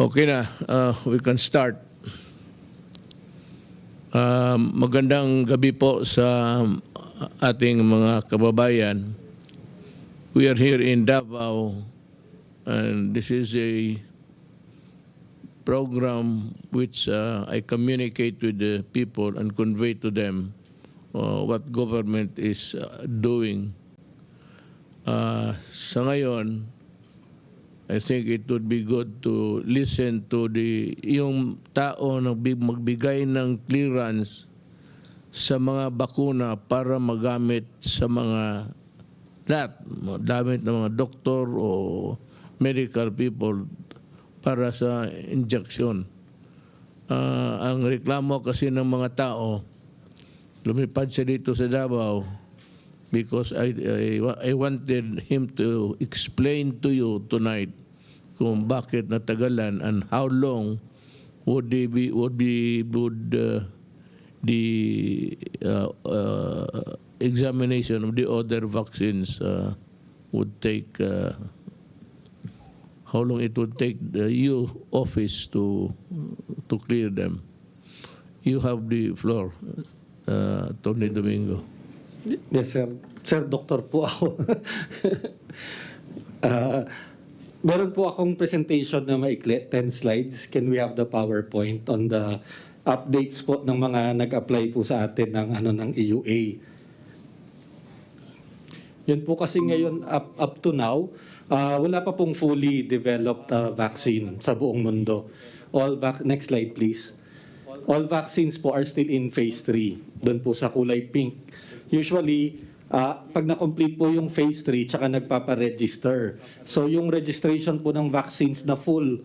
Okay na, we can start. Magandang gabi po sa ating mga kababayan. We are here in Davao and this is a program which I communicate with the people and convey to them what government is doing. Sa ngayon, I think it would be good to listen to yung tao na magbigay ng clearance sa mga bakuna para magamit sa mga gamit ng mga doktor o medical people para sa injection. Ang reklamo kasi ng mga tao, lumipad siya dito sa Davao because I wanted him to explain to you tonight kung bakit natagalan and how long would the examination of the other vaccines would take, how long it would take the EU office to clear them. You have the floor, Tony Domingo. Yes, sir. Sir, doktor po ako. Meron po akong presentation na maikli, 10 slides. Can we have the PowerPoint on the updates po ng mga nag-apply po sa atin ng EUA? Yun po kasi ngayon, up to now, wala pa pong fully developed vaccine sa buong mundo. Next slide, please. All vaccines po are still in phase 3. Doon po sa kulay pink. Usually, pag na-complete po yung phase 3, tsaka nagpapa-register. So yung registration po ng vaccines na full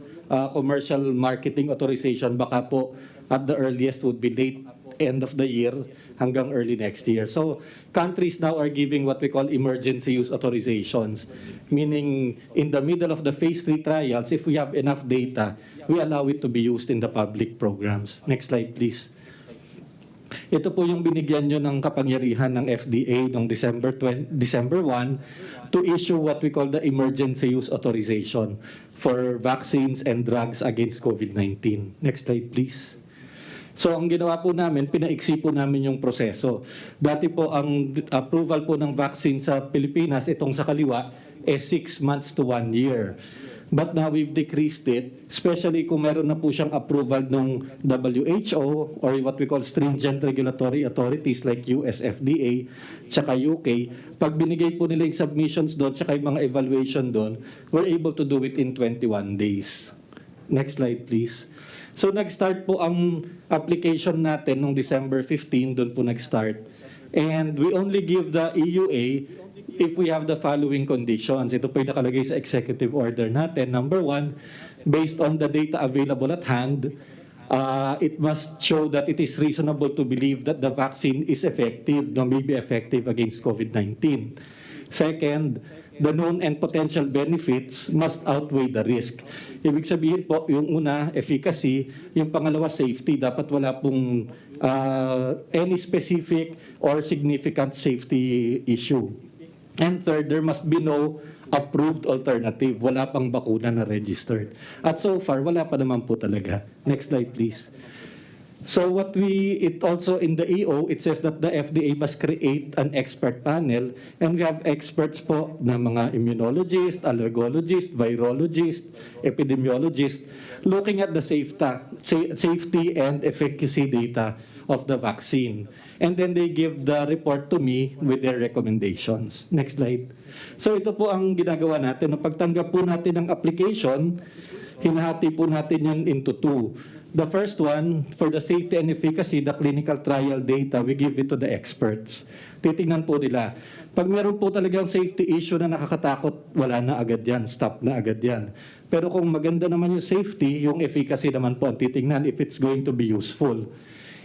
commercial marketing authorization, baka po at the earliest would be late end of the year hanggang early next year. So countries now are giving what we call emergency use authorizations, meaning in the middle of the phase 3 trials, if we have enough data, we allow it to be used in the public programs. Next slide, please. Ito po yung binigyan nyo ng kapangyarihan ng FDA noong December 1 to issue what we call the emergency use authorization for vaccines and drugs against COVID-19. Next slide, please. So ang ginawa po namin, pinaiksi po namin yung proseso. Dati po ang approval po ng vaccine sa Pilipinas, itong sa kaliwa, 6 months to 1 year. But now we've decreased it, especially kung meron na po siyang approval ng WHO or what we call stringent regulatory authorities like US FDA, tsaka UK. Pag binigay po nila yung submissions doon, tsaka yung mga evaluation doon, we're able to do it in 21 days. Next slide, please. So nag-start po ang application natin noong December 15, doon po nag-start. And we only give the EUA if we have the following conditions. Ito po yung nakalagay sa executive order natin. Number 1, based on the data available at hand, it must show that it is reasonable to believe that the vaccine is effective, may be effective against COVID-19. Second, the known and potential benefits must outweigh the risk. Ibig sabihin po, yung una, efficacy, yung pangalawa, safety. Dapat wala pong any specific or significant safety issue. And third, there must be no approved alternative. Wala pang bakuna na registered. At so far, wala pa naman po talaga. Next slide, please. So it also in the EO, it says that the FDA must create an expert panel, and we have experts po na mga immunologist, allergologist, virologist, epidemiologist, looking at the safety and efficacy data of the vaccine. And then they give the report to me with their recommendations. Next slide. So ito po ang ginagawa natin. Nung pagtanggap po natin ng application, hinahati po natin yan into 2. The first one, for the safety and efficacy, the clinical trial data, we give it to the experts. Titingnan po nila. Pag meron po talagang safety issue na nakakatakot, wala na agad yan, stop na agad yan. Pero kung maganda naman yung safety, yung efficacy naman po ang titingnan if it's going to be useful.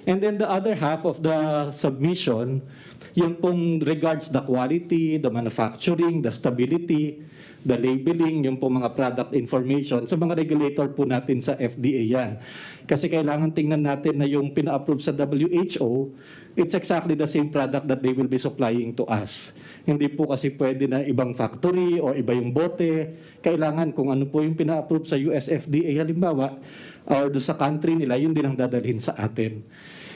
And then the other half of the submission, yun pong regards the quality, the manufacturing, the stability, the labeling, yung pong mga product information. Sa mga regulator po natin sa FDA yan. Kasi kailangan tingnan natin na yung pina-approve sa WHO, it's exactly the same product that they will be supplying to us. Hindi po kasi pwede na ibang factory o iba yung bote. Kailangan kung ano po yung pina-approve sa US FDA halimbawa, or do sa country nila, yun din ang dadalhin sa atin.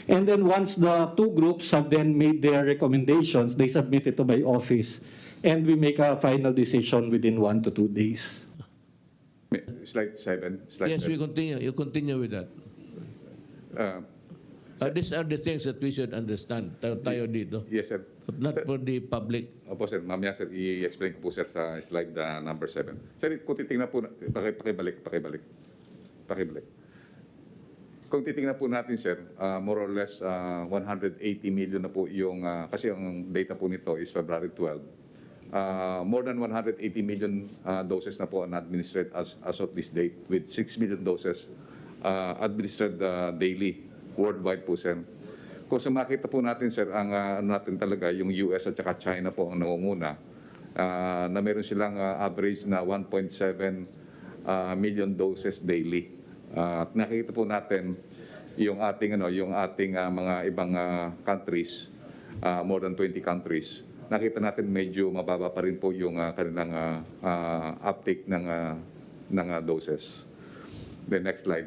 And then once the two groups have then made their recommendations, they submit it to my office. And we make a final decision within 1 to 2 days. Slide 7. Slide Yes, we 7. continue. You continue with that. These are the things that we should understand. Tayo dito. Yes, sir. But not for the public. Opo, sir. Mamaya, sir, i-explain ko po, sir, sa slide number 7. Sir, kung titingnan po, pakibalik. Kung titingnan po natin, sir, more or less 180 million na po yung, kasi ang data po nito is February 12. More than 180 million doses na po administered as of this date, with 6 million doses administered daily worldwide po, sir. Kung sa makita po natin, sir, ang natin talaga, yung US at saka China po ang nangunguna, na meron silang average na 1.7 million doses daily. At nakikita po natin yung ating mga ibang countries, more than 20 countries. Nakita natin medyo mababa pa rin po yung kanilang uptake ng doses. The next slide.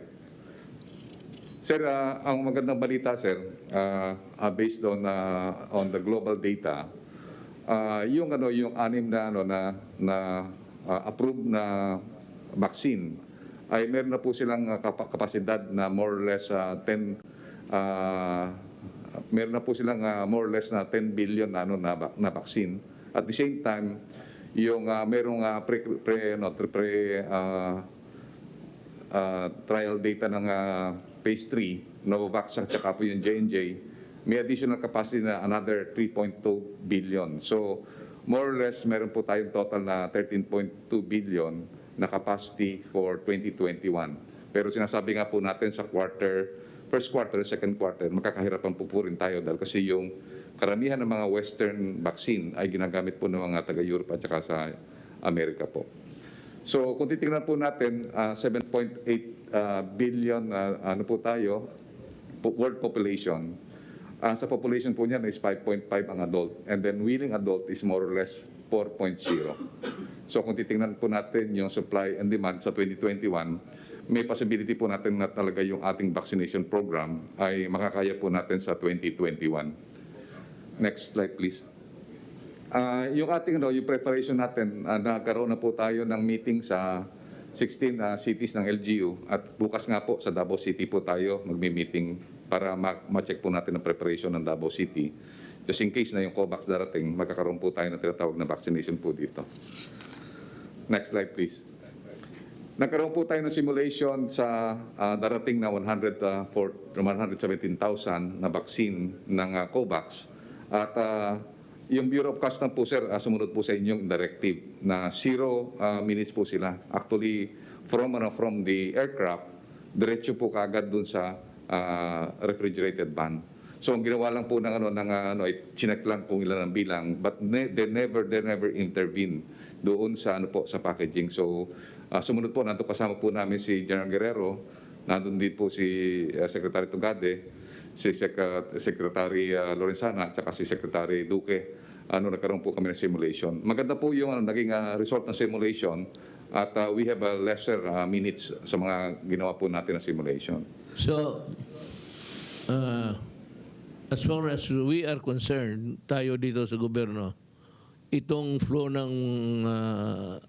Sir, ang magandang balita, sir, based on the global data, yung anim na approved na vaccine ay meron na po silang kapasidad na more or less 10 meron na po silang more or less na 10 billion na vaccine. At the same time, yung merong trial data ng phase 3, Novavax at saka po yung J&J, may additional capacity na another 3.2 billion. So, more or less, meron po tayong total na 13.2 billion na capacity for 2021. Pero sinasabi nga po natin sa first quarter, second quarter, makakahirapan po rin tayo dahil kasi yung karamihan ng mga Western vaccine ay ginagamit po ng mga taga-Europe at saka sa Amerika po. So kung titingnan po natin, 7.8 billion ano po tayo, world population. Sa population po niyan is 5.5 ang adult. And then willing adult is more or less 4.0. So kung titingnan po natin yung supply and demand sa 2021, may possibility po natin na talaga yung ating vaccination program ay makakaya po natin sa 2021. Next slide please. Yung ating yung preparation natin, nagkaroon na po tayo ng meeting sa 16 cities ng LGU at bukas nga po sa Davao City po tayo magmi-meeting para ma-check po natin ang preparation ng Davao City. Just in case na yung COVAX darating, magkakaroon po tayo ng tinatawag na vaccination po dito. Next slide please. Nagkaroon po tayo ng simulation sa darating na 117,000 na vaccine ng COVAX. At yung Bureau of Customs po, sir, sumunod po sa inyong directive na 0 minutes po sila. Actually, from the aircraft, diretso po kaagad dun sa refrigerated van. So ang ginawa lang po chinek lang kung ilan ang bilang, but they never intervene doon sa sa packaging. So sumunod po, nandun kasama po namin si General Guerrero, nandun din po si Secretary Tugade, si Secretary Lorenzana, at saka si Secretary Duque. Nagkaroon po kami ng simulation. Maganda po yung naging result ng simulation at we have a lesser minutes sa mga ginawa po natin na simulation. So, as far as we are concerned, tayo dito sa gobyerno, itong flow ng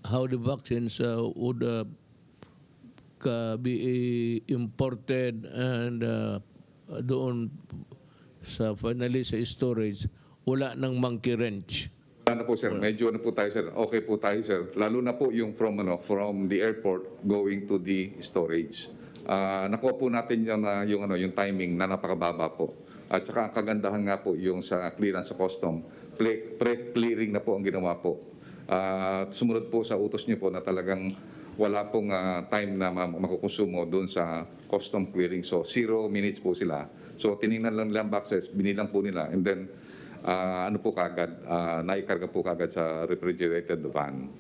how the vaccines would be imported and doon sa finally sa storage, wala nang monkey wrench. Wala na po, sir. Medyo po tayo, sir. Okay po tayo, sir. Lalo na po yung from the airport going to the storage. Nakuha po natin yung timing na napakababa po. At saka ang kagandahan nga po yung sa clearance sa custom, pre-clearing na po ang ginawa po. Sumunod po sa utos niyo po na talagang wala pong time na makukonsumo doon sa custom clearing. So 0 minutes po sila. So tiningnan lang nila ang boxes, binilang po nila, and then ano po kagad, naikarga po kagad sa refrigerated van.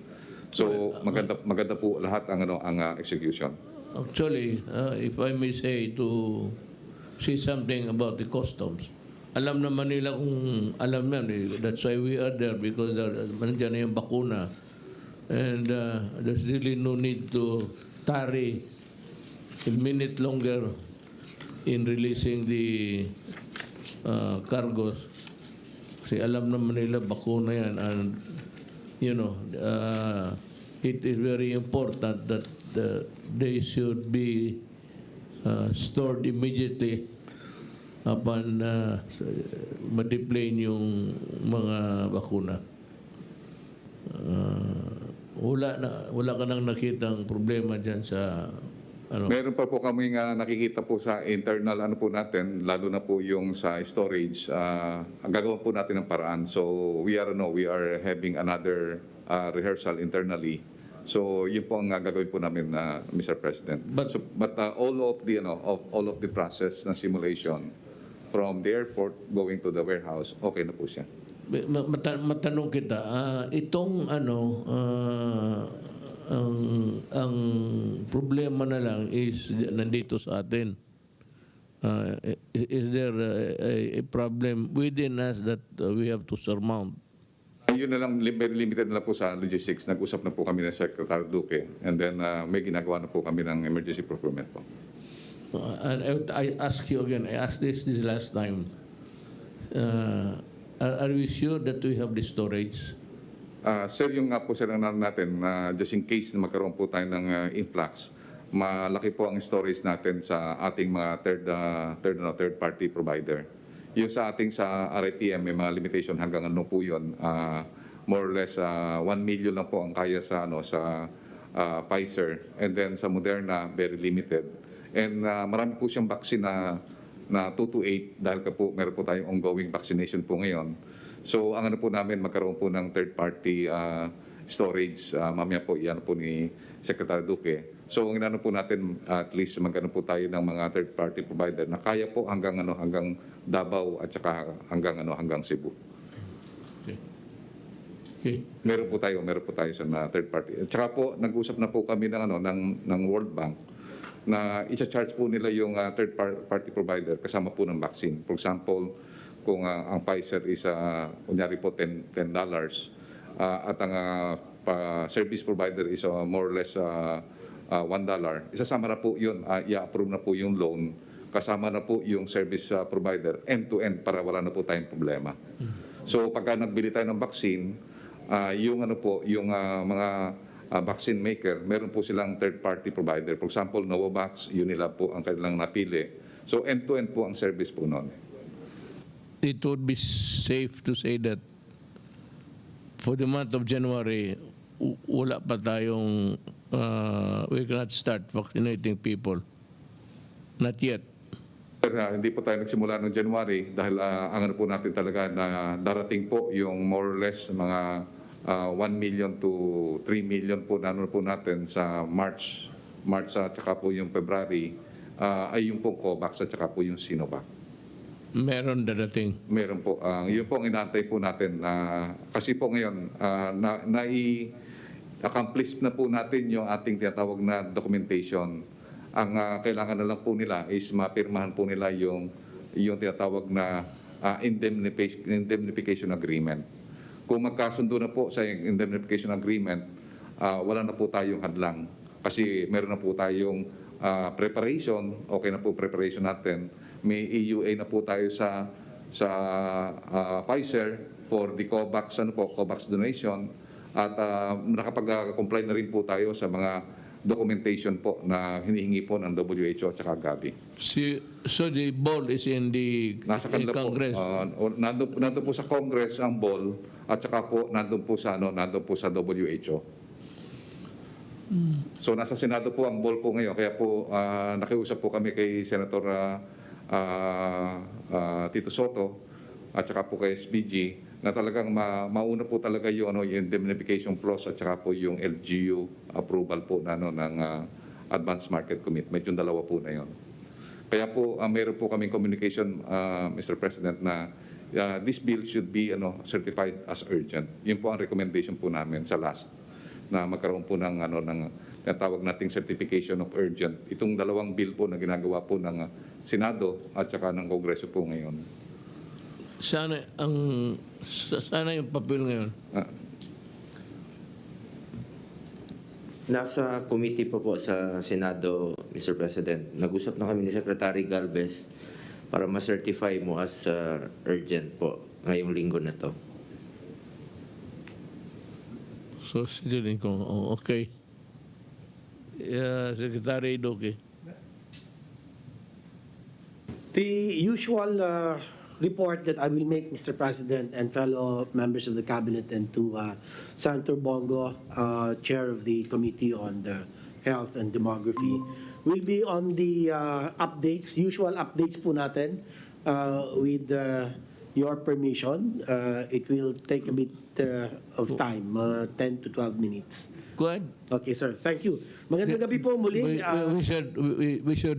So maganda po lahat ang execution. Actually, if I may say something about the customs, alam naman nila kung alam yan. That's why we are there, because nandiyan na yung bakuna. And there's really no need to tarry a minute longer in releasing the cargos. Kasi alam naman nila bakuna yan. And, you know, it is very important that they should be stored immediately upon ma-deplane yung mga bakuna. Wala ka nang nakitang problema dyan sa ano? Meron pa po kami nakikita po sa internal po natin, lalo na po yung sa storage. Ang gagawin po natin ng paraan. So we are having another rehearsal internally. So yun po ang gagawin po namin, Mr. President. But all of the process ng simulation from the airport going to the warehouse, okay na po siya. Matanong kita, itong ang problema na lang is nandito sa atin. Is there a problem within us that we have to surmount? Yun na lang, very limited na po sa logistics. Nag-usap na po kami ng Secretary Duque, and then may ginagawa na po kami ng emergency procurement po. And I ask you again, I asked this last time. Are we sure that we have the storage? Sir, yung nga po sir natin, just in case na magkaroon po tayo ng influx, malaki po ang storage natin sa ating mga third party provider. Yung sa ating sa RITM, may mga limitation hanggang ano po yun, more or less 1 million lang po ang kaya sa Pfizer, and then sa Moderna, very limited. And marami po siyang vaccine na 2 to 8 dahil po meron po tayong ongoing vaccination po ngayon. So ang po namin, magkaroon po ng third-party storage. Mamaya po iyan po ni Secretary Duque. So ang po natin, at least magkaroon po tayo ng mga third-party provider na kaya po hanggang Davao at saka hanggang Cebu. Okay. Meron po tayo sa third party. At saka po nag-usap na po kami ng World Bank na i-charge po nila yung third party provider kasama po ng vaccine. For example, kung ang Pfizer is kunyari po $10 at ang service provider is more or less $1, isasama na po yun, i-approve na po yung loan, kasama na po yung service provider end-to-end para wala na po tayong problema. So pagka nagbili tayo ng vaccine, yung mga vaccine maker, meron po silang third-party provider. For example, Novavax, Unilab po ang kanilang napili. So end-to-end po ang service po noon. It would be safe to say that for the month of January, wala pa tayong, we cannot start vaccinating people. Not yet. Sir, hindi po tayo nagsimula noong January dahil ang po natin talaga na darating po yung more or less mga 1 million to 3 million po po natin sa March at saka po yung February ay yung po COVAX at saka po yung Sinovac. Meron darating. Meron po. Yun po ang inaantay po natin. Kasi po ngayon, accomplish na po natin yung ating tinatawag na documentation. Ang kailangan na lang po nila is mapirmahan po nila yung tinatawag na indemnification agreement. Kung magkasundo na po sa indemnification agreement, wala na po tayong hadlang. Kasi meron na po tayong preparation, okay na po preparation natin. May EUA na po tayo sa Pfizer for the COVAX donation, at nakapag-comply na rin po tayo sa mga documentation po na hinihingi po ng WHO at saka Gavi. So the ball is in the Congress. Nandun po sa Congress ang ball, at saka po nandun po sa WHO. So nasa Senado po ang ball po ngayon, kaya po nakiusap po kami kay Senator Tito Soto at saka po kay SPG na talagang mauna po talaga yung, yung indemnification clause at saka po yung LGU approval po na, ng Advanced Market Commitment, yung dalawa po na yun. Kaya po, meron po kaming communication, Mr. President, na this bill should be certified as urgent. Yun po ang recommendation po namin sa last, na magkaroon po ng, ng tawag nating certification of urgent. Itong dalawang bill po na ginagawa po ng Senado at saka ng Kongreso po ngayon. Sana yung papel ngayon. Nasa committee po sa Senado, Mr. President. Nag-usap na kami ni Secretary Galvez para ma-certify mo as urgent po ngayong linggo na to. So, sinilin ko, okay. Secretary Duque. The usual report that I will make, Mr. President, and fellow members of the Cabinet, and to Senator Bongo, Chair of the Committee on the Health and Demography, will be on the updates, usual updates po natin, with your permission. It will take a bit of time, 10 to 12 minutes. Go ahead. Okay, sir. Thank you. Magandang gabi po muli. We should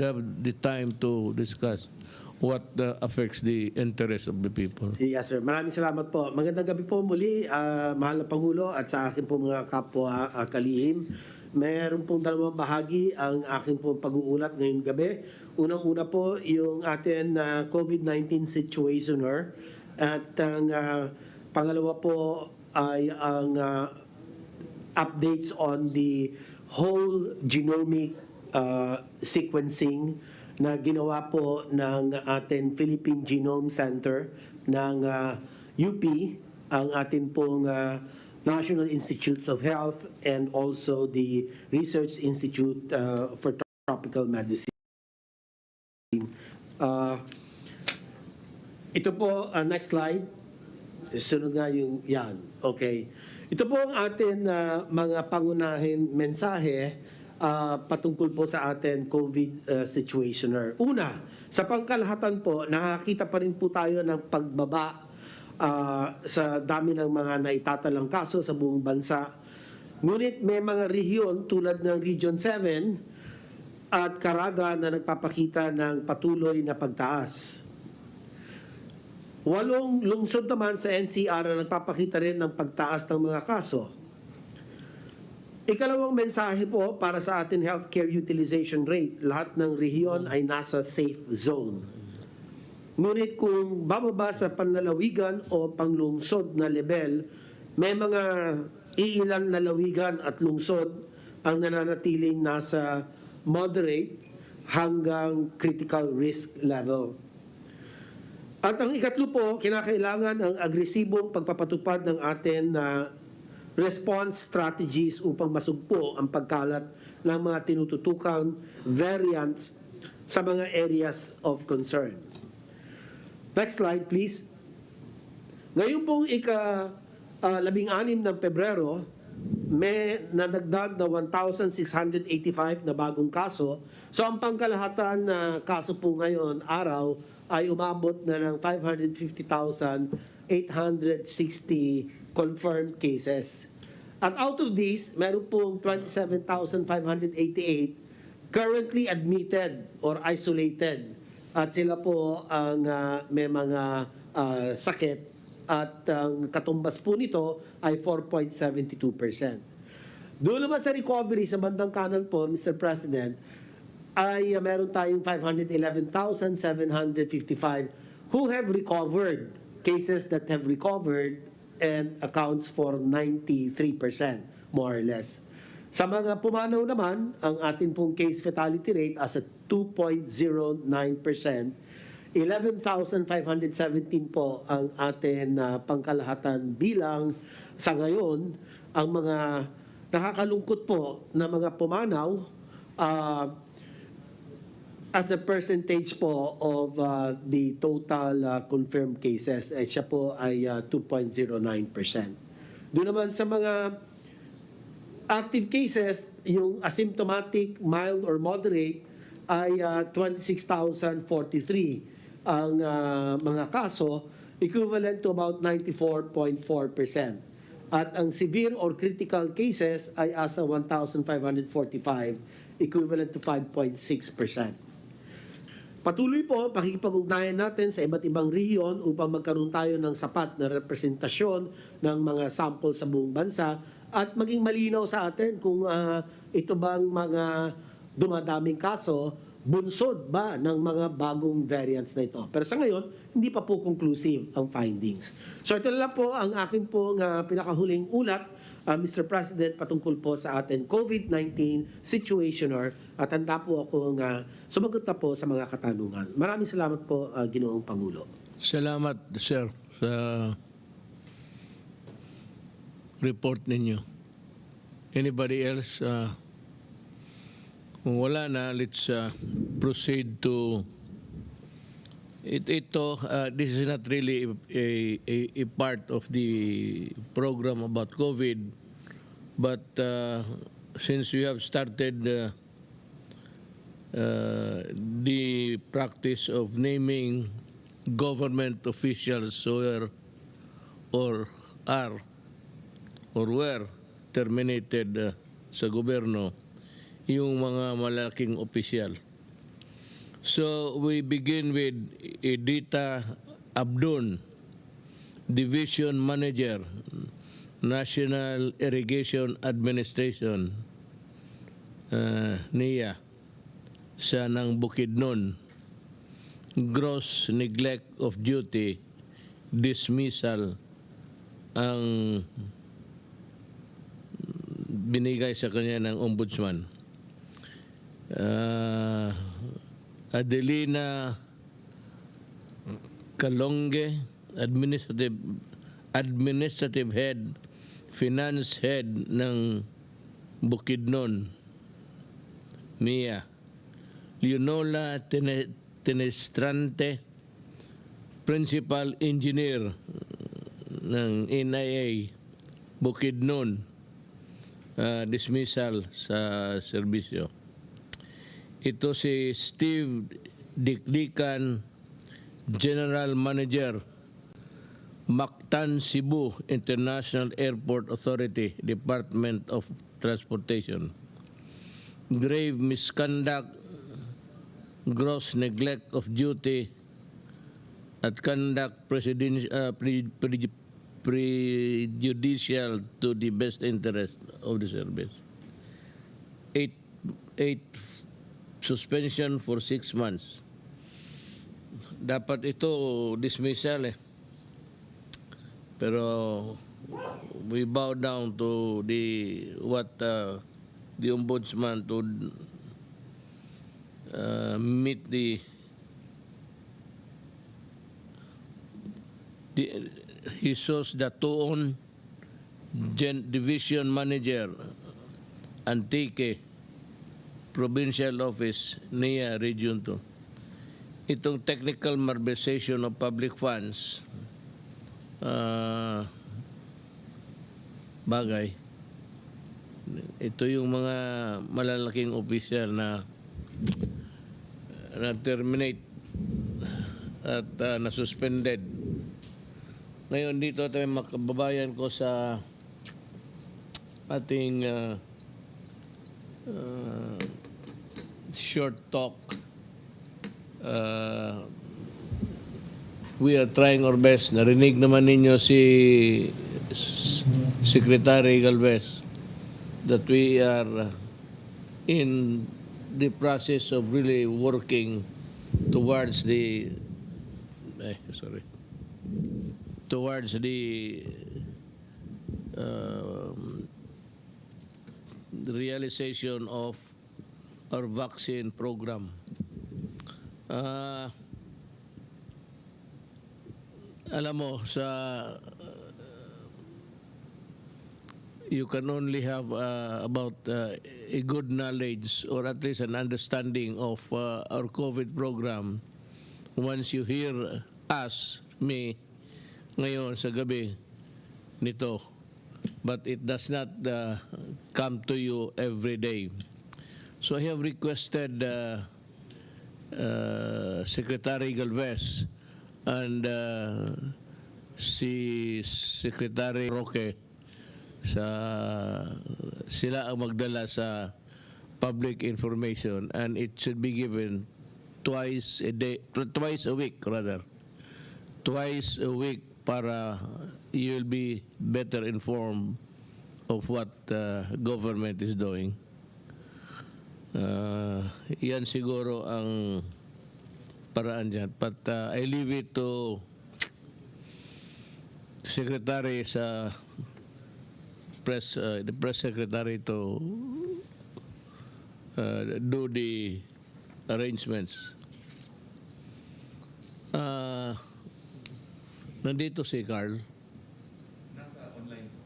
have the time to discuss what affects the interest of the people. Yes, sir. Maraming salamat po. Magandang gabi po muli, mahal na Pangulo, at sa akin po mga kapwa kalihim. Meron pong dalawang bahagi ang akin pong pag-uulat ngayong gabi. Unang-una po yung atin COVID-19 situationer, at ang pangalawa po ay ang updates on the whole genomic sequencing na ginawa po ng ating Philippine Genome Center ng UP, ang ating pong National Institutes of Health, and also the Research Institute for Tropical Medicine. Ito po, next slide. Sunod nga yung yan. Okay. Ito po ang atin mga pangunahing mensahe patungkol po sa atin COVID situationer. Una, sa pangkalahatan po, nakakita pa rin po tayo ng pagbaba sa dami ng mga naitatalang kaso sa buong bansa. Ngunit may mga rehiyon tulad ng Region 7 at Caraga na nagpapakita ng patuloy na pagtaas. 8 lungsod naman sa NCR na nagpapakita rin ng pagtaas ng mga kaso. Ikalawang mensahe po para sa ating healthcare utilization rate. Lahat ng rehiyon ay nasa safe zone. Ngunit kung bababa sa panlalawigan o panglungsod na level, may mga iilang lalawigan at lungsod ang nananatiling nasa moderate hanggang critical risk level. At ang ikatlo po, kinakailangan ang agresibong pagpapatupad ng atin na response strategies upang masugpo ang pagkalat ng mga tinututukang variants sa mga areas of concern. Next slide, please. Ngayon pong ika-16 ng Pebrero, may nadagdag na 1,685 na bagong kaso. So ang pangkalahatan na kaso po ngayon, araw, ay umabot na ng 550,860 confirmed cases. At out of these, meron pong 27,588 currently admitted or isolated. At sila po ang may mga sakit, at ang katumbas po nito ay 4.72%. Doon naman sa recovery sa bandang kanan po, Mr. President, ay meron tayong 511,755 who have recovered, cases that have recovered, and accounts for 93%, more or less. Sa mga pumanaw naman, ang ating pong case fatality rate as at 2.09%, 11,517 po ang ating pangkalahatan bilang sa ngayon. Ang mga nakakalungkot po na mga pumanaw, as a percentage po of the total confirmed cases, siya po ay 2.09%. Doon naman sa mga active cases, yung asymptomatic, mild or moderate ay 26,043 ang mga kaso, equivalent to about 94.4%. At ang severe or critical cases ay asa 1,545, equivalent to 5.6%. Patuloy po pakikipag-ugnayan natin sa iba't ibang rehiyon upang magkaroon tayo ng sapat na representasyon ng mga sample sa buong bansa at maging malinaw sa atin kung ito bang mga dumadaming kaso bunsod ba ng mga bagong variants na ito. Pero sa ngayon, hindi pa po conclusive ang findings. So ito na lang po ang aking pong pinakahuling ulat, Mr. President, patungkol po sa ating COVID-19 situationer at handa po akong sumagot na po sa mga katanungan. Maraming salamat po, Ginoong Pangulo. Salamat, sir, sa report ninyo. Anybody else? Kung wala na, let's proceed to ito. This is not really a part of the program about COVID, but since we have started the practice of naming government officials who are or were terminated sa gobyerno, yung mga malaking opisyal. So we begin with Edita Abdun, Division Manager, National Irrigation Administration, NIA, sa ng Bukidnon. Gross neglect of duty, dismissal ang binigay sa kanya ng ombudsman. Adelina Kalonge, administrative head, finance head ng Bukidnon, MIA. Leonola Tenestrante, principal engineer ng NIA, Bukidnon, dismissal sa serbisyo. Ito si Steve Dikdikan, General Manager, Mactan Cebu International Airport Authority, Department of Transportation. Grave misconduct, gross neglect of duty, at conduct prejudicial to the best interest of the service. 8 suspension for 6 months. Dapat ito dismissal Pero we bow down to what the ombudsman to meet Jesus Datuon, Division Manager, Antique, Provincial Office, NIA Region 2. Itong technical malversation of public funds, bagay. Ito yung mga malalaking opisyal na terminate at na-suspended. Ngayon dito tayo makababayan ko sa ating short talk. We are trying our best. Narinig naman ninyo si Secretary Galvez that we are in the process of really working towards the realization of our vaccine program. Alam mo, you can only have about a good knowledge or at least an understanding of our COVID program once you hear me, ngayon sa gabi nito. But it does not come to you every day. So I have requested Secretary Galvez and si Secretary Roque sila ang magdala sa public information, and it should be given twice a week rather. Twice a week para you'll be better informed of what government is doing. Yan siguro ang paraan dyan. But I leave it to Secretary the press secretary to do the arrangements. Nandito si Carl. Nasa online po.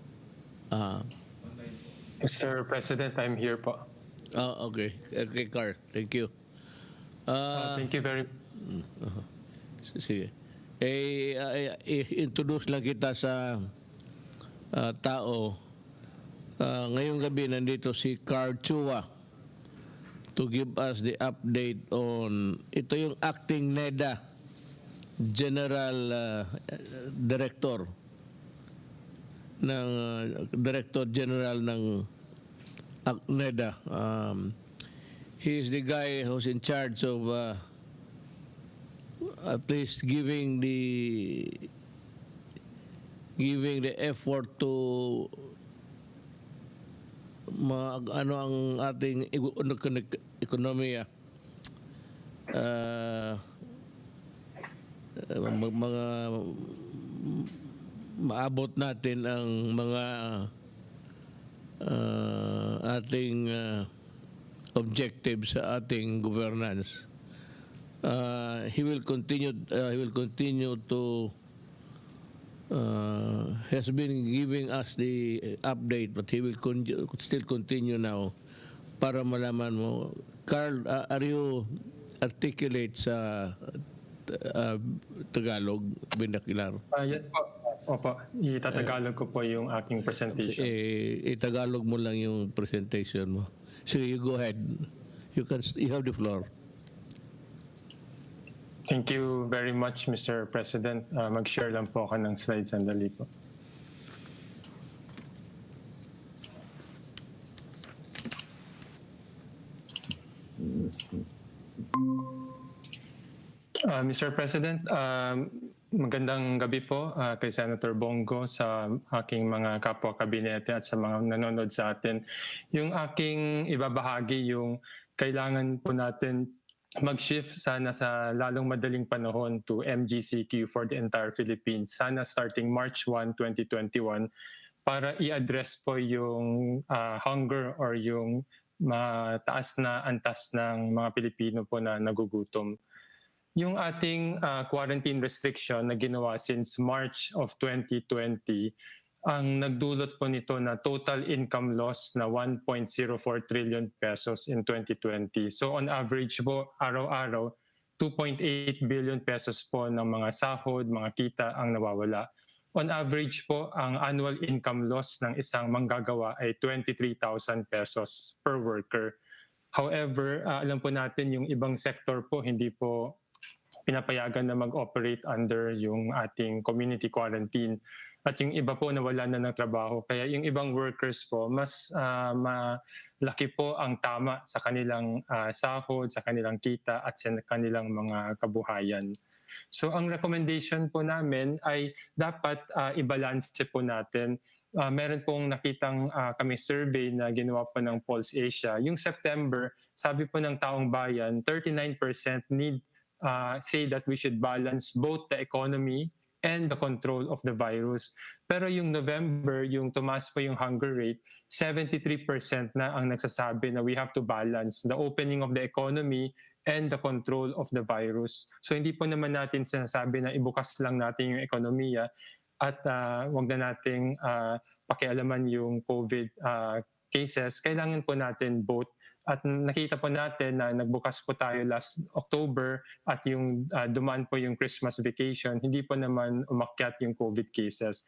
Online po. Mr. President, I'm here po. Okay. Okay, Carl. Thank you. Thank you very Sige. Introduce lang kita sa tao. Ngayong gabi nandito si Carl Chua to give us the update on ito yung acting NEDA General Director General ng NEDA. He is the guy who's in charge of at least giving the effort to ano ang ating ekonomiya, mga maabot natin ang mga ating objectives sa ating governance. He will continue to has been giving us the update, but he will still continue now para malaman mo. Carl, are you articulate sa Tagalog, Binakilar? yes po. Opo, itatagalog ko po yung aking presentation. Itagalog mo lang yung presentation mo. So you go ahead. You have the floor. Thank you very much, Mr. President. Mag-share lang po ako ng slides, sandali po. Mr. President, magandang gabi po kay Senator Bongo, sa aking mga kapwa-kabinete at sa mga nanonood sa atin. Yung aking ibabahagi, yung kailangan po natin mag-shift sana sa lalong madaling panahon to MGCQ for the entire Philippines. Sana starting March 1, 2021 para i-address po yung hunger or yung mataas na antas ng mga Pilipino po na nagugutom. Yung ating quarantine restriction na ginawa since March of 2020, ang nagdulot po nito na total income loss na 1.04 trillion pesos in 2020. So on average po, araw-araw, 2.8 billion pesos po ng mga sahod, mga kita ang nawawala. On average po, ang annual income loss ng isang manggagawa ay 23,000 pesos per worker. However, alam po natin yung ibang sector po hindi po pinapayagan na mag-operate under yung ating community quarantine. At yung iba po nawala na ng trabaho. Kaya yung ibang workers po, mas malaki po ang tama sa kanilang sahod, sa kanilang kita at sa kanilang mga kabuhayan. So ang recommendation po namin ay dapat i-balance po natin. Meron pong nakitang kami survey na ginawa po ng Pulse Asia. Yung September, sabi po ng taong bayan, 39% need say that we should balance both the economy and the control of the virus. Pero yung November, yung tumaas po yung hunger rate, 73% na ang nagsasabi na we have to balance the opening of the economy and the control of the virus. So hindi po naman natin sinasabi na ibukas lang natin yung ekonomiya at wag na nating pakialaman yung COVID cases. Kailangan po natin both At nakita po natin na nagbukas po tayo last October at yung dumaan po yung Christmas vacation, hindi po naman umakyat yung COVID cases.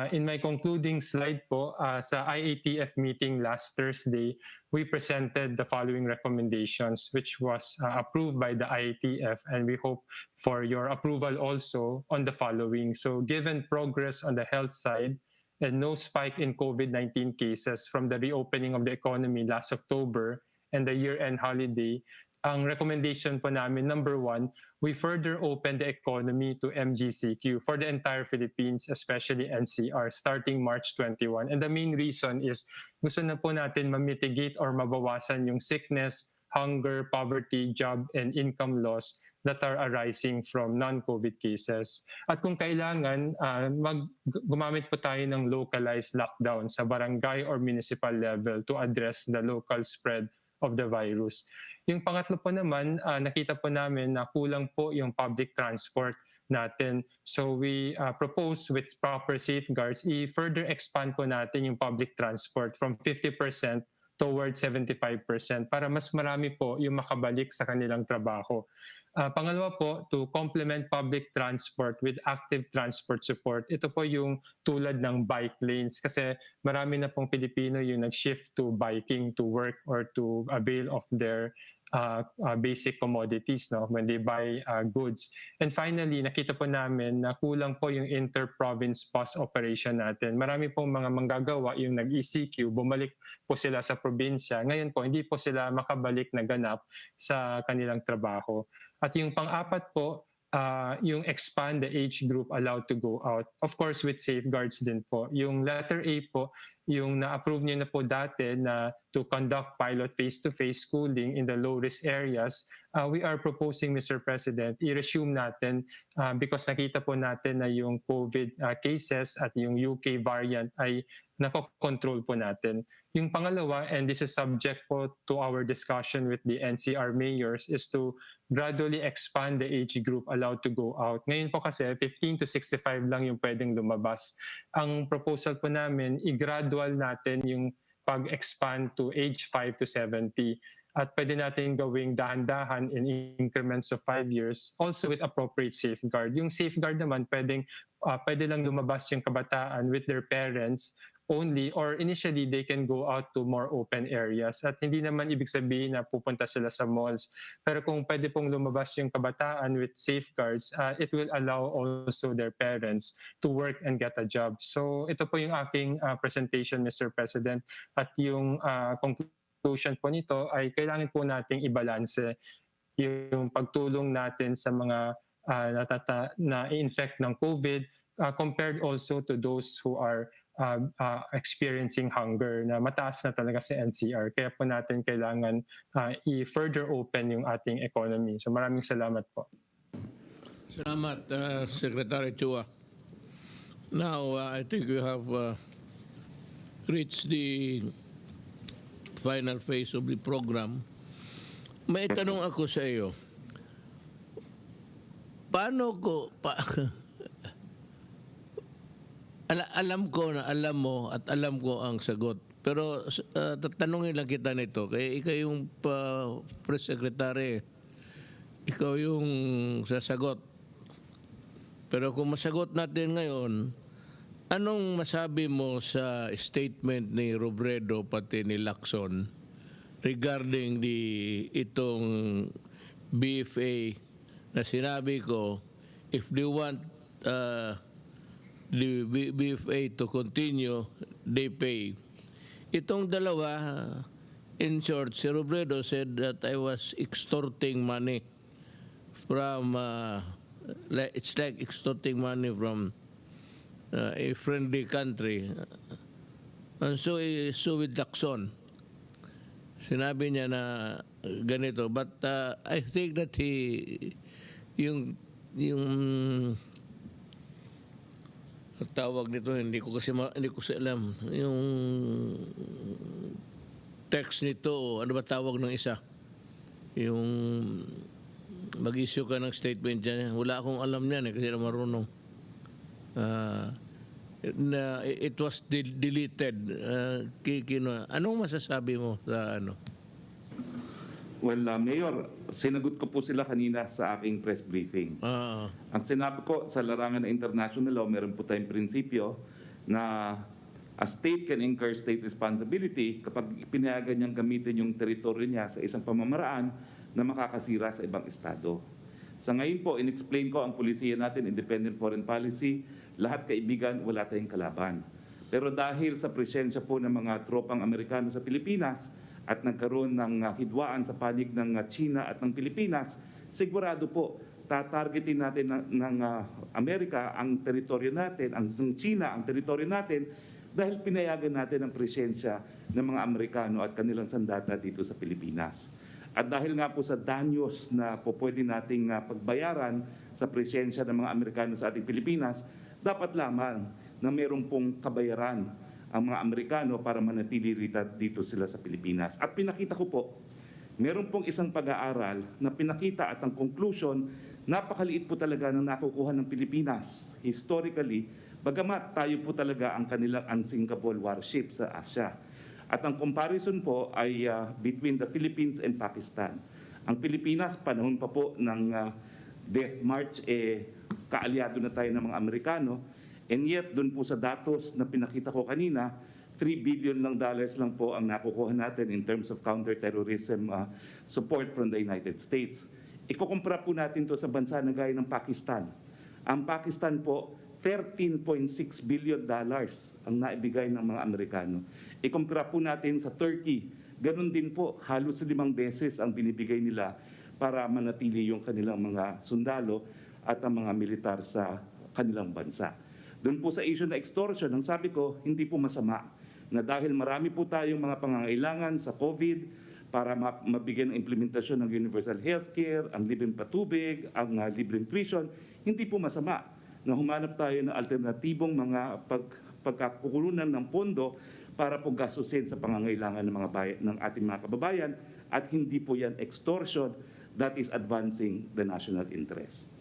In my concluding slide po, sa IATF meeting last Thursday, we presented the following recommendations which was approved by the IATF, and we hope for your approval also on the following. So given progress on the health side, and no spike in COVID-19 cases from the reopening of the economy last October and the year-end holiday, ang recommendation po namin, number one, we further open the economy to MGCQ for the entire Philippines, especially NCR, starting March 21. And the main reason is gusto na po natin ma-mitigate or mabawasan yung sickness, hunger, poverty, job, and income loss that are arising from non-COVID cases. At kung kailangan, gumamit po tayo ng localized lockdown sa barangay or municipal level to address the local spread of the virus. Yung pangatlo po naman, nakita po namin na kulang po yung public transport natin. So we propose with proper safeguards, i-further expand po natin yung public transport from 50% towards 75% para mas marami po yung makabalik sa kanilang trabaho. Pangalawa po, to complement public transport with active transport support. Ito po yung tulad ng bike lanes kasi marami na pong Pilipino yung nag-shift to biking to work or to avail of their basic commodities when they buy goods. And finally, nakita po namin na kulang po yung inter-province bus operation natin. Marami pong mga manggagawa yung nag-ECQ, bumalik po sila sa probinsya. Ngayon po, hindi po sila makabalik na ganap sa kanilang trabaho. At yung pang-apat po, yung expand the age group allowed to go out. Of course, with safeguards din po. Yung letter A po, yung na-approve niyo na po dati na to conduct pilot face-to-face schooling in the low-risk areas, we are proposing, Mr. President, i-resume natin because nakita po natin na yung COVID cases at yung UK variant ay nakokontrol po natin. Yung pangalawa, and this is subject po to our discussion with the NCR mayors, is to gradually expand the age group allowed to go out. Ngayon po kasi 15 to 65 lang yung pwedeng lumabas. Ang proposal po namin, i-gradual natin yung pag-expand to age 5 to 70. At pwede natin gawing dahan-dahan in increments of 5 years, also with appropriate safeguard. Yung safeguard naman, pwede lang lumabas yung kabataan with their parents only, or initially they can go out to more open areas. At hindi naman ibig sabihin na pupunta sila sa malls. Pero kung pwede pong lumabas yung kabataan with safeguards, it will allow also their parents to work and get a job. So ito po yung aking presentation, Mr. President. At yung conclusion po nito ay kailangan po nating ibalanse yung pagtulong natin sa mga na-infect ng COVID compared also to those who are experiencing hunger na mataas na talaga sa NCR. Kaya po natin kailangan i-further open yung ating economy. So maraming salamat po. Salamat, Secretary Chua. Now, I think we have reached the final phase of the program. May tanong ako sa iyo. Paano ko... alam ko na alam mo at alam ko ang sagot. Pero tatanungin lang kita nito. Kaya ikaw yung press secretary. Ikaw yung sasagot. Pero kung masagot natin ngayon, anong masabi mo sa statement ni Robredo pati ni Lacson regarding itong BFA na sinabi ko, if they want the BFA to continue, they pay. Itong dalawa, in short, si Robredo said that I was extorting money from, it's like extorting money from a friendly country. And so with Lacson, sinabi niya na ganito. But I think that yung tawag nito, hindi ko kasi alam yung text nito, ano ba tawag ng isa, yung mag-issue ka ng statement dyan, wala akong alam yan kasi na marunong na it was deleted. Anong masasabi mo sa ano? Well, Mayor, sinagot ko po sila kanina sa aking press briefing. Ang sinabi ko sa larangan ng international law, meron po tayong prinsipyo na a state can incur state responsibility kapag pinayagan niyang gamitin yung teritoryo niya sa isang pamamaraan na makakasira sa ibang estado. Sa ngayon po, in-explain ko ang polisiya natin, independent foreign policy, lahat kaibigan, wala tayong kalaban. Pero dahil sa presensya po ng mga tropang Amerikano sa Pilipinas at nagkaroon ng hidwaan sa panig ng China at ng Pilipinas, sigurado po tatargetin natin ng Amerika ang teritoryo natin, ng China ang teritoryo natin dahil pinayagan natin ang presensya ng mga Amerikano at kanilang sandata dito sa Pilipinas. At dahil nga po sa danyos na po pwede nating pagbayaran sa presensya ng mga Amerikano sa ating Pilipinas, dapat lamang na mayroon pong kabayaran ang mga Amerikano para manatili dito sila sa Pilipinas. At pinakita ko po, meron pong isang pag-aaral na pinakita at ang conclusion, napakaliit po talaga ng nakukuha ng Pilipinas historically, bagamat tayo po talaga ang kanilang unsinkable warship sa Asia. At ang comparison po ay between the Philippines and Pakistan. Ang Pilipinas, panahon pa po ng Death March, kaalyado na tayo ng mga Amerikano. And yet, doon po sa datos na pinakita ko kanina, $3 billion lang po ang nakukuha natin in terms of counterterrorism support from the United States. Ikukumpara po natin to sa bansa na gaya ng Pakistan. Ang Pakistan po, $13.6 billion ang naibigay ng mga Amerikano. Ikumpara po natin sa Turkey, ganun din po, halos 5 beses ang binibigay nila para manatili yung kanilang mga sundalo at ang mga militar sa kanilang bansa. Doon po sa issue na extortion, ang sabi ko, hindi po masama na dahil marami po tayong mga pangangailangan sa COVID para mabigyan ng implementasyon ng universal healthcare, ang libreng patubig, ang libreng tuition, hindi po masama na humanap tayo ng alternatibong mga pagkakukulunan ng pondo para po gastusin sa pangangailangan ng ating mga kababayan at hindi po yan extortion that is advancing the national interest.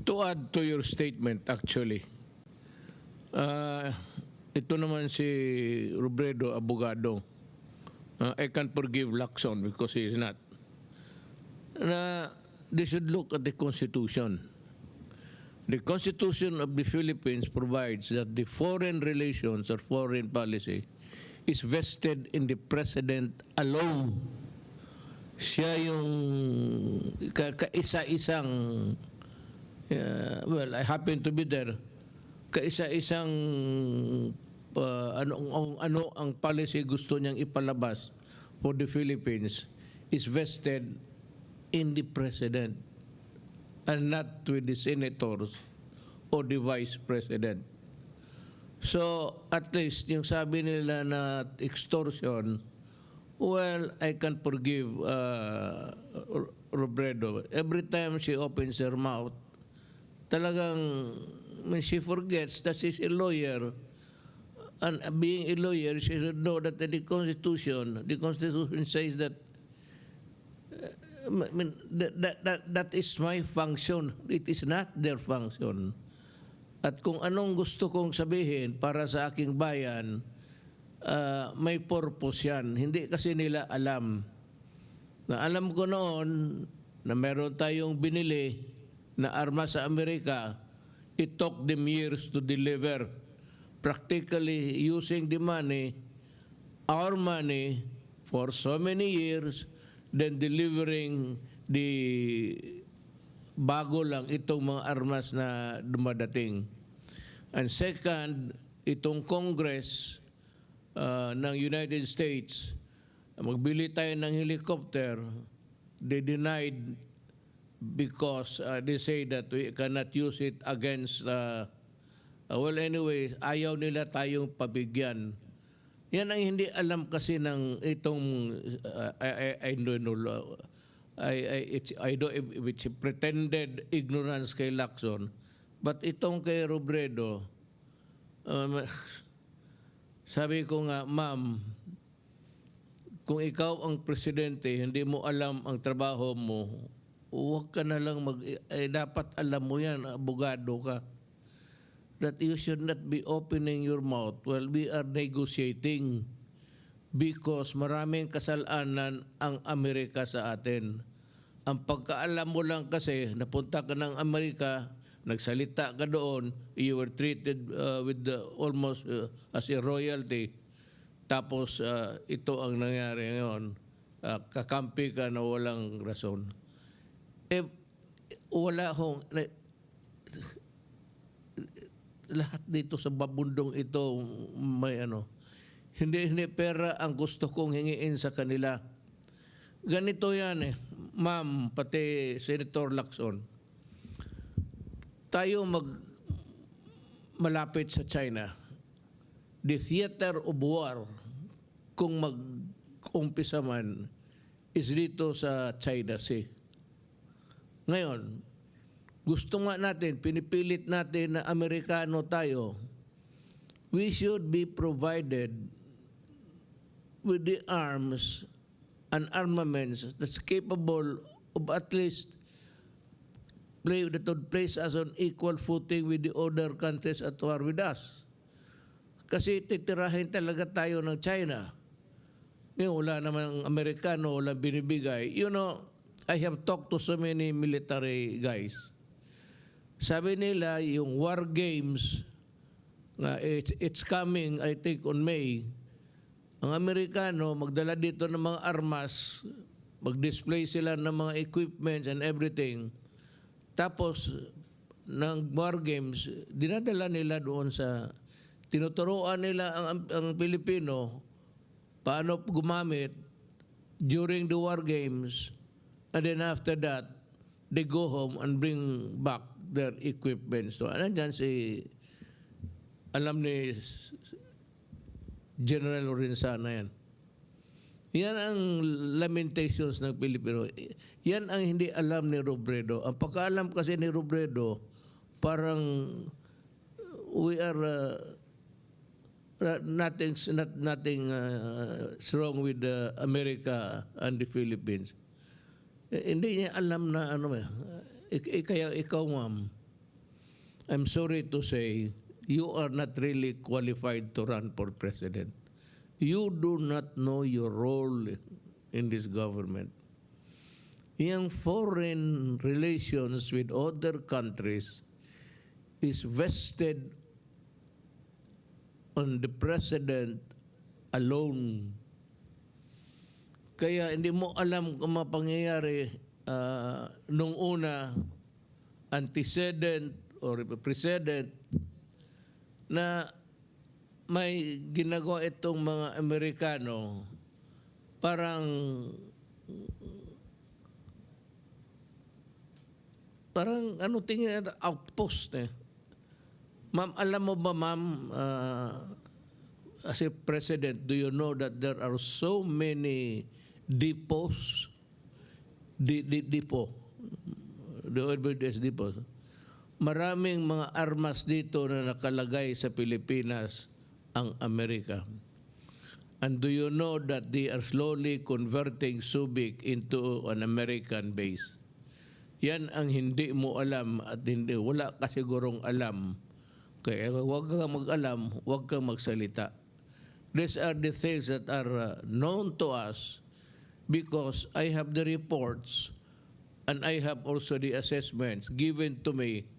To add to your statement, actually, ito naman si Robredo, abogado. I can't forgive Lacson because he is not. They should look at the Constitution. The Constitution of the Philippines provides that the foreign relations or foreign policy is vested in the President alone. Siya yung kaisa-isang well, I happen to be there. Kaisa-isang ano ang policy gusto niyang ipalabas for the Philippines is vested in the President and not with the senators or the Vice President. So, at least, yung sabi nila na extortion, well, I can forgive Robredo. Every time she opens her mouth, talagang when she forgets that she's a lawyer, and being a lawyer, she should know that the Constitution says that I mean, that is my function. It is not their function. At kung anong gusto kong sabihin para sa aking bayan, may purpose yan. Hindi kasi nila alam. Na alam ko noon na meron tayong binili na armas sa Amerika, it took them years to deliver. Practically using the money, our money, for so many years, then delivering the bago lang itong mga armas na dumadating. And second, itong Congress ng United States, magbili tayo ng helicopter, they denied because they say that we cannot use it against, well anyway, ayaw nila tayong pabigyan. Yan ang hindi alam kasi ng itong I don't know it's pretended ignorance kay Lacson, but itong kay Robredo, sabi ko nga, ma'am, kung ikaw ang presidente, hindi mo alam ang trabaho mo, huwag ka na lang dapat alam mo yan, abogado ka, that you should not be opening your mouth while we are negotiating because maraming kasalanan ang Amerika sa atin. Ang pagkaalam mo lang kasi, napunta ka ng Amerika, nagsalita ka doon, you were treated with almost as a royalty. Tapos ito ang nangyari ngayon, kakampi ka na walang rason. Wala hong... lahat dito sa babundong ito may hindi pera ang gusto kong hingiin sa kanila. Ganito yan ma'am, pati Senator Lacson. Tayo malapit sa China. The theater of war, kung mag-umpisa man, is dito sa China Sea. Ngayon, gusto nga natin, pinipilit natin na Amerikano tayo, we should be provided with the arms and armaments that's capable of at least that would place us on equal footing with the other countries at war with us. Kasi titirahin talaga tayo ng China. Ngayon, wala namang Amerikano, wala binibigay. You know, I have talked to so many military guys. Sabi nila, yung war games, it's coming, I think, on May. Ang Amerikano, magdala dito ng mga armas, mag-display sila ng mga equipments and everything. Tapos, ng war games, dinadala nila doon sa, tinuturuan nila ang Pilipino paano gumamit during the war games, and then after that, they go home and bring back their equipment. So, nandyan alam ni General Lorenzana yan. Yan ang lamentations ng Pilipino. Yan ang hindi alam ni Robredo. Ang pagkaalam kasi ni Robredo, parang we are nothing wrong with America and the Philippines. Hindi niya alam na kaya ikaw, ma'am, I'm sorry to say, you are not really qualified to run for president. You do not know your role in this government. Yung foreign relations with other countries is vested on the president alone. Kaya hindi mo alam kung mga pangyayari nung una, antecedent or precedent, na may ginagawa itong mga Amerikano parang tingin natin, outpost Ma'am, alam mo ba, ma'am, as a president, do you know that there are so many depots, depot, the OBS depots? Maraming mga armas dito na nakalagay sa Pilipinas ang Amerika. And do you know that they are slowly converting Subic into an American base? Yan ang hindi mo alam at wala ka sigurong alam. Kaya huwag kang mag-alam, huwag kang magsalita. These are the things that are known to us because I have the reports and I have also the assessments given to me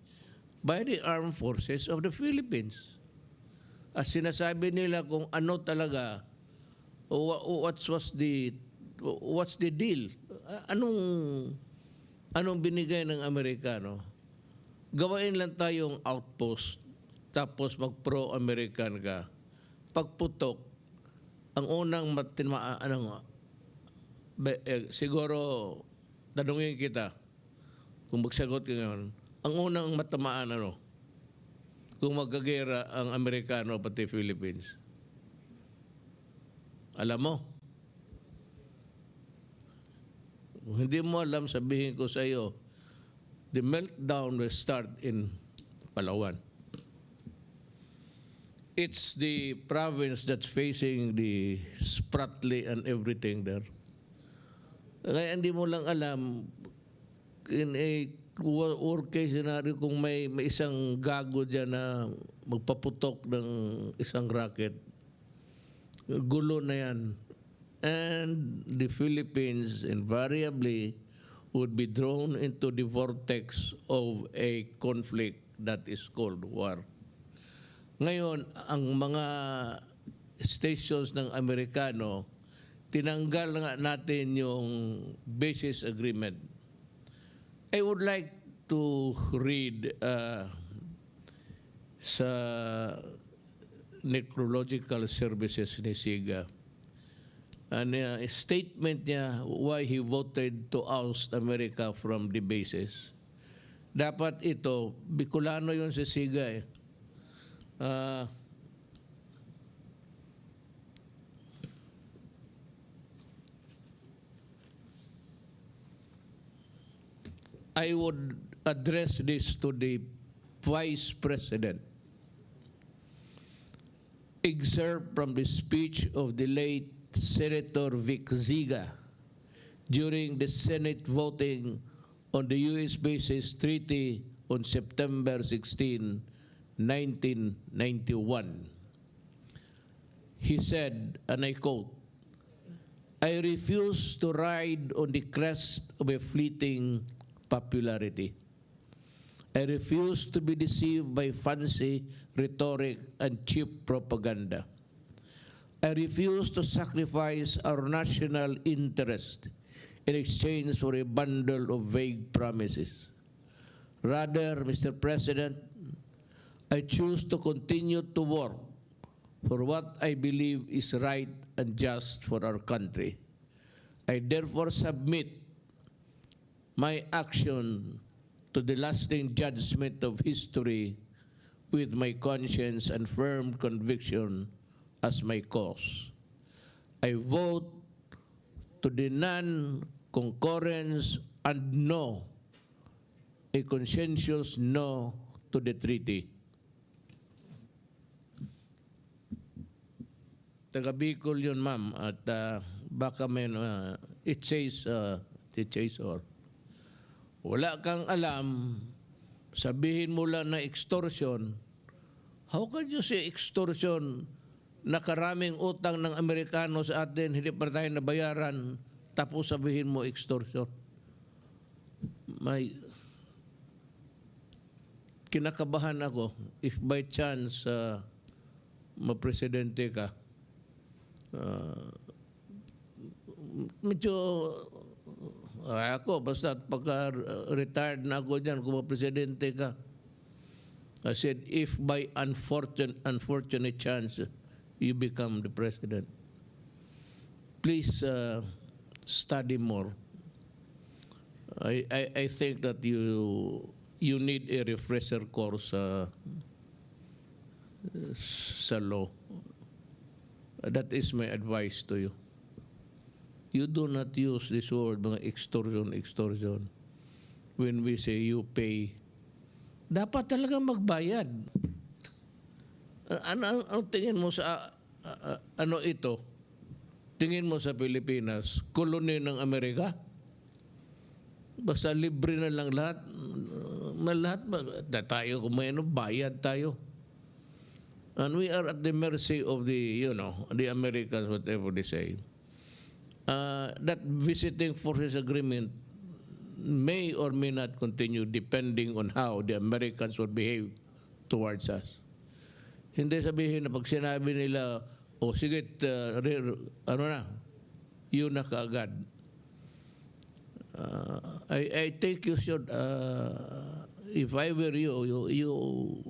by the Armed Forces of the Philippines. At sinasabi nila kung ano talaga, what's the deal? Anong binigay ng Amerikano? Gawain lang tayong outpost, tapos mag-pro-American ka. Pagputok, ang unang siguro, tanungin kita, kung magsagot ka ngayon, ang unang matamaan kung magkagera ang Amerikano pati Philippines? Alam mo? Kung hindi mo alam, sabihin ko sa iyo, the meltdown will start in Palawan. It's the province that's facing the Spratly and everything there. Kaya hindi mo lang alam, in a worst case scenario, kung may isang gago dyan na magpaputok ng isang rocket, gulo na yan. and the Philippines invariably would be drawn into the vortex of a conflict that is called war. Ngayon, ang mga stations ng Amerikano, tinanggal nga natin yung basis agreement. I would like to read sa necrological services ni Siga. Statement niya why he voted to oust America from the bases. Dapat ito, Bicolano yun si Siga eh. I would address this to the Vice President. Excerpt from the speech of the late Senator Vic Ziga during the Senate voting on the U.S. Bases Treaty on September 16, 1991. He said, and I quote, "I refuse to ride on the crest of a fleeting popularity. I refuse to be deceived by fancy rhetoric and cheap propaganda. I refuse to sacrifice our national interest in exchange for a bundle of vague promises. Rather, Mr. President, I choose to continue to work for what I believe is right and just for our country. I therefore submit my action to the lasting judgment of history with my conscience and firm conviction as my cause. I vote to the non-concurrence and no, a conscientious no to the treaty." Taga Bicol yun, ma'am, at baka may, it says or wala kang alam, sabihin mo lang na extortion. How can you say extortion? Nakaraming utang ng Amerikano sa atin, hindi pa tayo nabayaran, tapos sabihin mo extortion. May kinakabahan ako if by chance mapresidente ka. Medyo ako, basta pagka retired na ako dyan, kung presidente ka. I said, if by unfortunate chance you become the president, please study more. I think that you need a refresher course sa law. That is my advice to you. You do not use this word, mga extortion, when we say you pay. Dapat talaga magbayad. Ang tingin mo sa, ano ito? Tingin mo sa Pilipinas, koloni ng Amerika? Basta libre na lang lahat. Lahat ba? Tayo, kung may ano, bayad tayo. And we are at the mercy of the Americans, whatever they say. That visiting forces agreement may or may not continue depending on how the Americans would behave towards us. Hindi sabihin na pag sinabi nila, sige, yun na kaagad. I think you should, if I were you,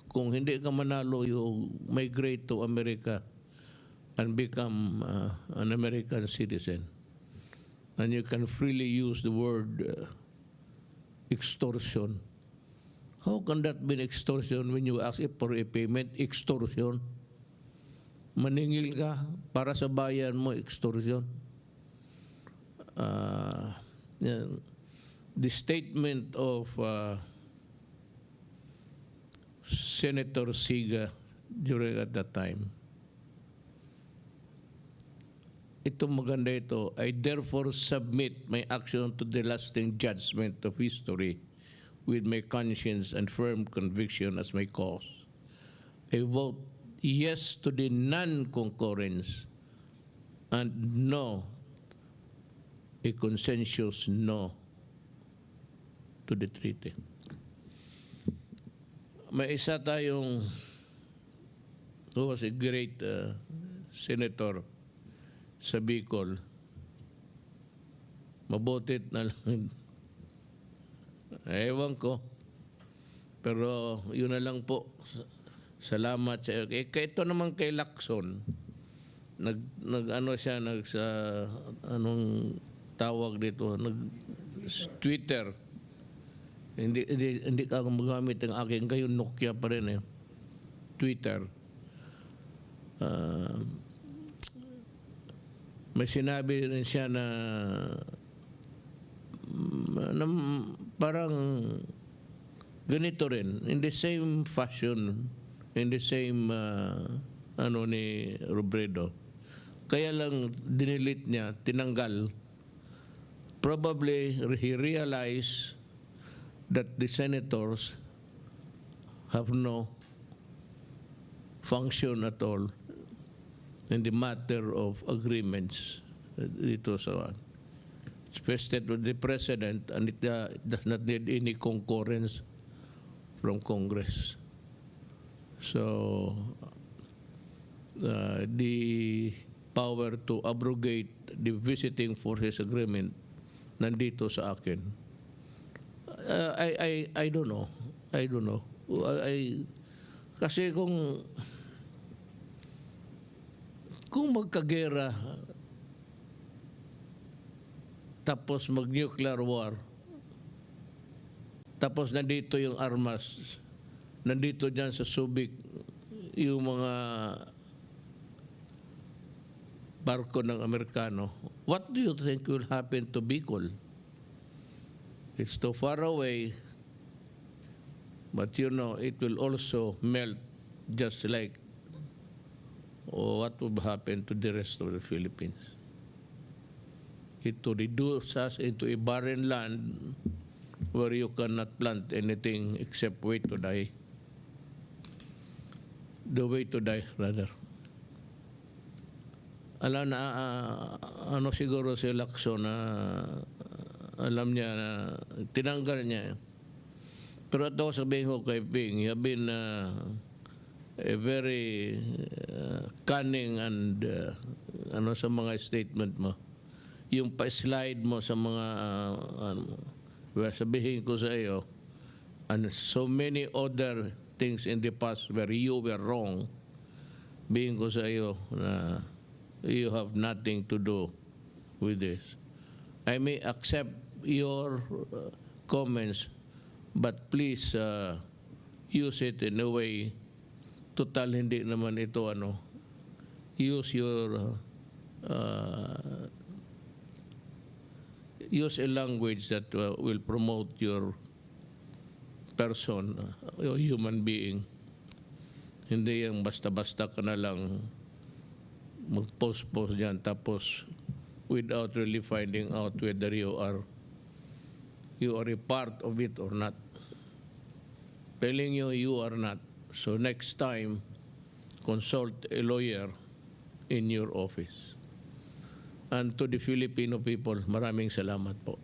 kung hindi ka manalo, you migrate to America and become an American citizen. And you can freely use the word extortion. How can that be extortion when you ask for a payment? Extortion. Maningil ka para sa bayan mo, extortion. The statement of Senator Siga during at that time, ito maganda ito, I therefore submit my action to the lasting judgment of history with my conscience and firm conviction as my cause. I vote yes to the non-concurrence and no, a consensus no to the treaty. May isa tayong who was a great senator sa Bicol. Mabutit na lang. Ewan ko. Pero yun na lang po. Salamat sa iyo. Ito naman kay Lacson. Nag-ano siya, anong tawag dito? Twitter. Hindi ka magamit ang aking, kayo Nokia pa rin eh. Twitter. May sinabi rin siya na parang ganito rin, in the same fashion, in the same ni Robredo. Kaya lang dinilit niya, tinanggal. Probably he realized that the senators have no function at all in the matter of agreements dito sa it's vested with the president, and it does not need any concurrence from Congress. So the power to abrogate the visiting forces agreement nandito sa akin. I don't know. Kasi kung magkagera tapos mag-nuclear war, tapos nandito yung armas, nandito dyan sa Subic yung mga barko ng Amerikano, what do you think will happen to Bicol? It's too far away, but you know, it will also melt just like what would happen to the rest of the Philippines. It to reduce us into a barren land where you cannot plant anything except wait to die. The way to die, rather. Alam na, ano siguro si Lacson na alam niya na tinanggal niya. Pero ito sabihin ko kay Ping, you have been a very cunning and sa mga statement mo. Yung pa-slide mo sa mga sabihin ko sa iyo, and so many other things in the past where you were wrong, bihin ko sa iyo na you have nothing to do with this. I may accept your comments, but please use it in a way, total hindi naman ito use your use a language that will promote your person, your human being. Hindi yung basta-basta ka na lang mag-post-post dyan tapos without really finding out whether you are a part of it or not. Telling you are not. So next time, consult a lawyer in your office. And to the Filipino people, maraming salamat po.